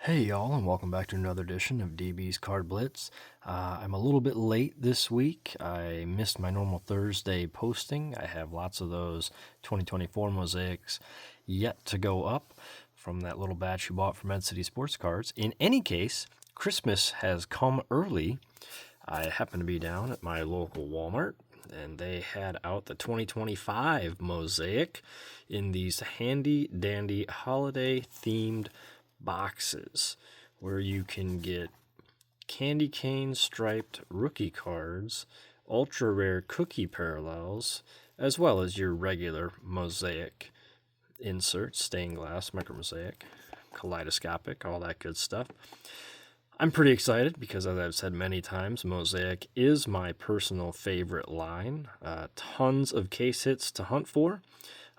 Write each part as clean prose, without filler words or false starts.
Hey y'all, and welcome back to another edition of DBsCardBlitz. I'm a little bit late this week. I missed my normal Thursday posting. I have lots of those 2024 mosaics yet to go up from that little batch you bought from Ed City Sports Cards. In any case, Christmas has come early. I happen to be down at my local Walmart, and they had out the 2025 mosaic in these handy dandy holiday themed boxes where you can get candy cane striped rookie cards, ultra rare cookie parallels, as well as your regular mosaic inserts, stained glass, micro mosaic, kaleidoscopic, all that good stuff. I'm pretty excited because, as I've said many times, Mosaic is my personal favorite line. Tons of case hits to hunt for.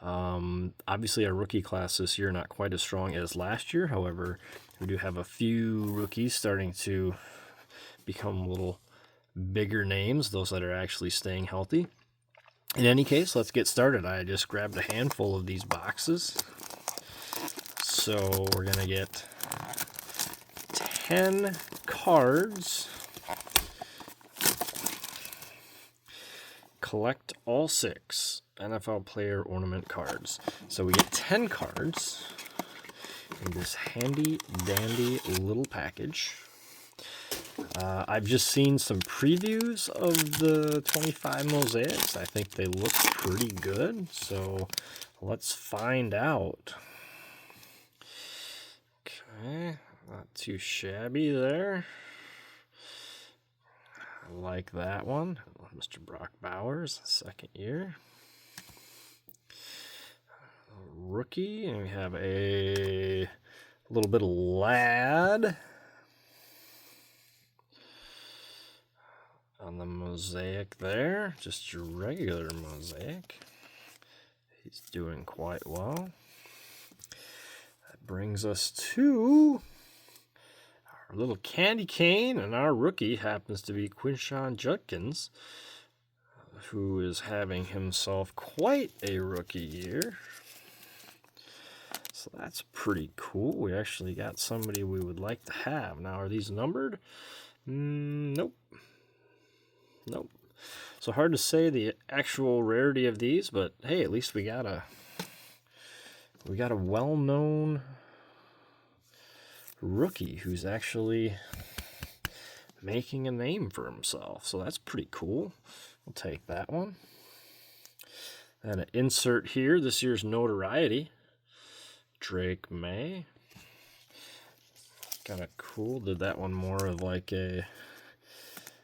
Obviously, our rookie class this year not quite as strong as last year. However, we do have a few rookies starting to become a little bigger names, those that are actually staying healthy. In any case, let's get started. I just grabbed a handful of these boxes. So we're going to get 10 cards. Collect all 6 NFL player ornament cards. So we get 10 cards in this handy dandy little package. I've just seen some previews of the 25 mosaics. I think they look pretty good, so let's find out. Okay, not too shabby there. I like that one. Mr. Brock Bowers, second year. Rookie, and we have a little bit of Lad on the mosaic there. Just your regular mosaic. He's doing quite well. That brings us to our little candy cane, and our rookie happens to be Quinshon Judkins, who is having himself quite a rookie year. So that's pretty cool. We actually got somebody we would like to have. Now, are these numbered? Nope. Nope. So hard to say the actual rarity of these, but hey, at least we got a well-known rookie who's actually making a name for himself. So that's pretty cool. We'll take that one. And an insert here, this year's notoriety, Drake May. Kind of cool. Did that one more of like a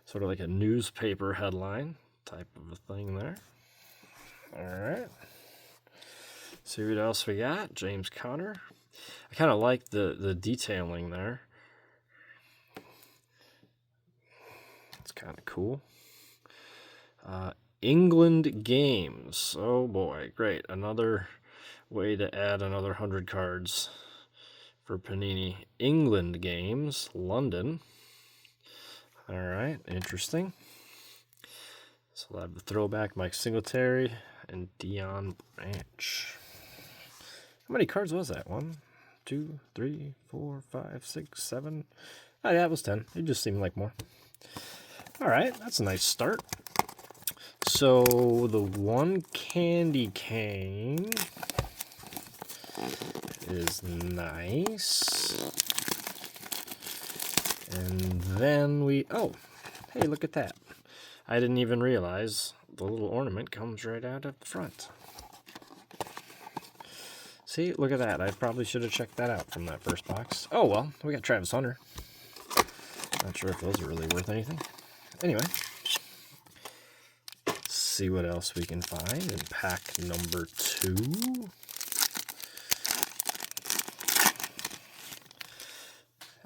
sort of like a newspaper headline type of a thing there. All right. See what else we got. James Conner. I kind of like the detailing there. It's kind of cool. England Games. Oh boy, great. Another way to add another 100 cards for Panini. England Games, London. All right, interesting. So we'll have the throwback Mike Singletary and Dion Branch. How many cards was that? 1, 2, 3, 4, 5, 6, 7. Oh, yeah, it was 10. It just seemed like more. All right, that's a nice start. So the one candy cane is nice. And then oh, hey, look at that. I didn't even realize the little ornament comes right out of the front. See, look at that. I probably should have checked that out from that first box. Oh, well, we got Travis Hunter. Not sure if those are really worth anything. Anyway, let's see what else we can find in pack number 2.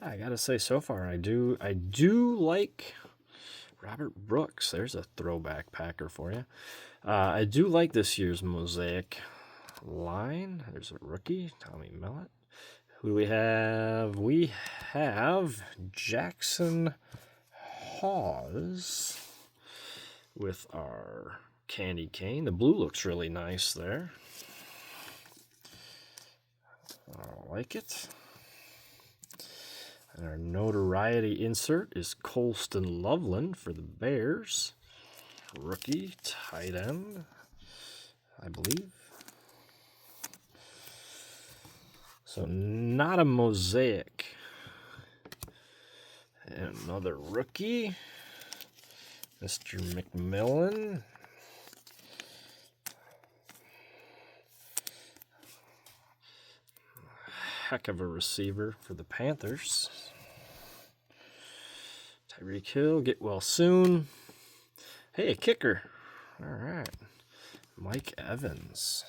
I gotta say, so far, I do like Robert Brooks. There's a throwback packer for you. I do like this year's mosaic line. There's a rookie, Tommy Mellott. Who do we have? We have Jackson Hawes with our candy cane. The blue looks really nice there. I like it. And our notoriety insert is Colston Loveland for the Bears. Rookie, tight end, I believe. So not a Mosaic. And another rookie, Mr. McMillan. Heck of a receiver for the Panthers. Tyreek Hill, get well soon. Hey, a kicker. All right. Mike Evans.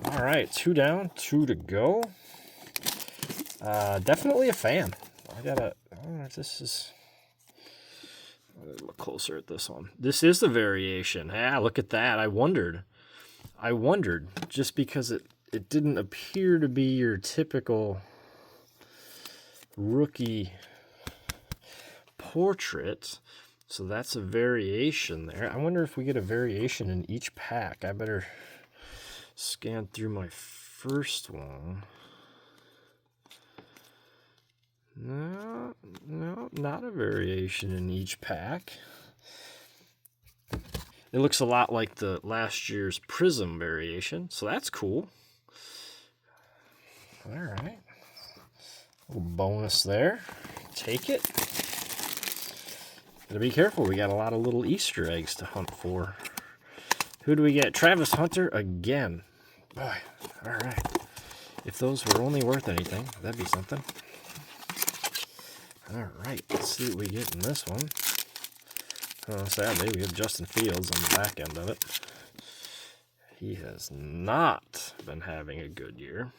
All right, 2 down, 2 to go. Definitely a fan. I don't know if this is... Look closer at this one. This is the variation. Yeah, look at that. I wondered just because it didn't appear to be your typical rookie portrait. So that's a variation there. I wonder if we get a variation in each pack. I better scan through my first one. No, not a variation in each pack. It looks a lot like the last year's Prism variation, so that's cool. All right. Little bonus there. Take it. Gotta be careful. We got a lot of little Easter eggs to hunt for. Who do we get? Travis Hunter again. Boy, all right. If those were only worth anything, that'd be something. All right, let's see what we get in this one. Sadly, we have Justin Fields on the back end of it. He has not been having a good year.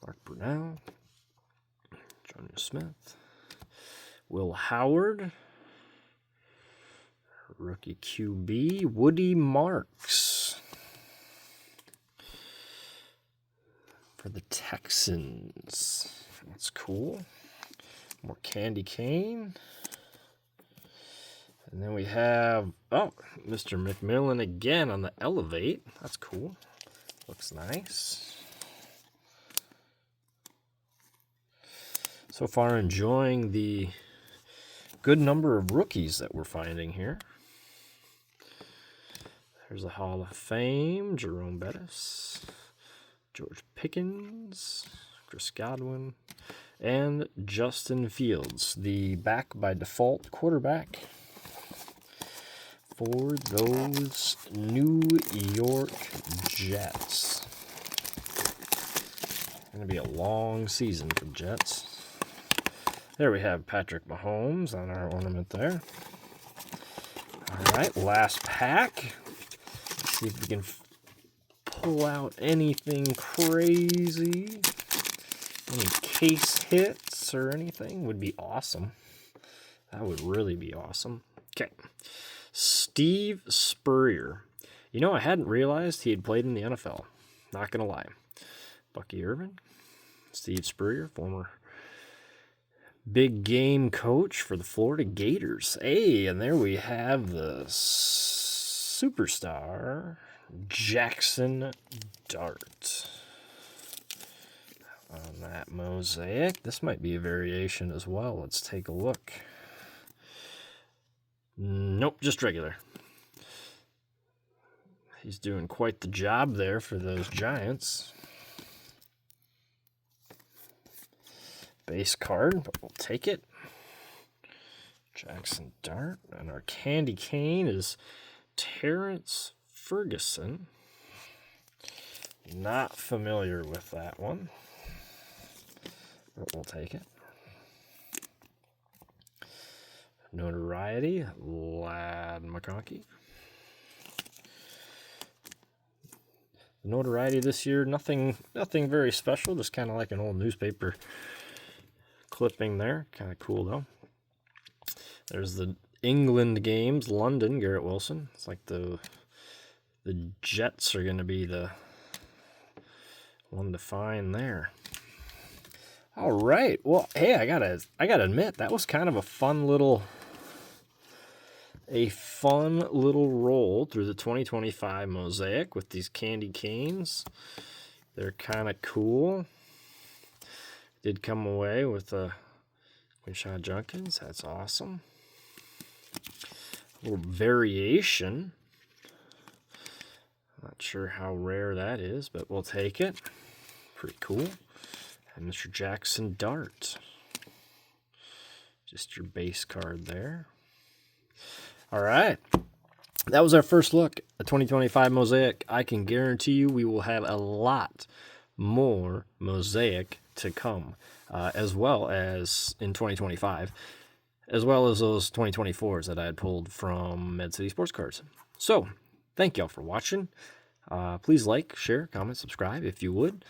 Mark Brunell, Jonas Smith, Will Howard, rookie QB, Woody Marks for the Texans. That's cool. More candy cane. And then we have, Mr. McMillan again on the Elevate. That's cool. Looks nice. So far enjoying the good number of rookies that we're finding here. There's a Hall of Fame, Jerome Bettis, George Pickens, Chris Godwin, and Justin Fields, the back by default quarterback for those New York Jets. Going to be a long season for Jets. There we have Patrick Mahomes on our ornament there. All right, last pack. Let's see if we can pull out anything crazy. Any case hits or anything would be awesome. That would really be awesome. Okay. Steve Spurrier. You know, I hadn't realized he had played in the NFL. Not going to lie. Bucky Irvin. Steve Spurrier, former big game coach for the Florida Gators. Hey, and there we have the superstar, Jackson Dart. On that Mosaic. This might be a variation as well. Let's take a look. Nope, just regular. He's doing quite the job there for those Giants. Base card, but we'll take it. Jackson Dart. And our candy cane is Terrence Ferguson. Not familiar with that one, but we'll take it. Notoriety, Lad McConkey. The notoriety this year, nothing very special, just kind of like an old newspaper clipping there. Kind of cool, though. There's the England games, London, Garrett Wilson. It's like the Jets are going to be the one to find there. All right. Well, hey, I gotta admit, that was kind of a fun little roll through the 2025 Mosaic with these candy canes. They're kind of cool. Did come away with a Quinshot Junkins. That's awesome. A little variation. Not sure how rare that is, but we'll take it. Pretty cool. And Mr. Jackson Dart. Just your base card there. All right. That was our first look at 2025 Mosaic. I can guarantee you we will have a lot more Mosaic to come, as well as in 2025, as well as those 2024s that I had pulled from Med City Sports Cards. So, thank y'all for watching. Please like, share, comment, subscribe if you would.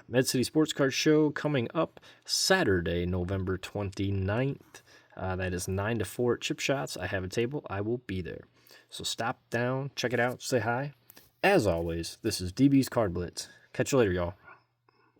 Med City Sports Card Show coming up Saturday, November 29th. That is 9 to 4 at Chip Shots. I have a table. I will be there. So stop down, check it out, say hi. As always, this is DB's Card Blitz. Catch you later, y'all.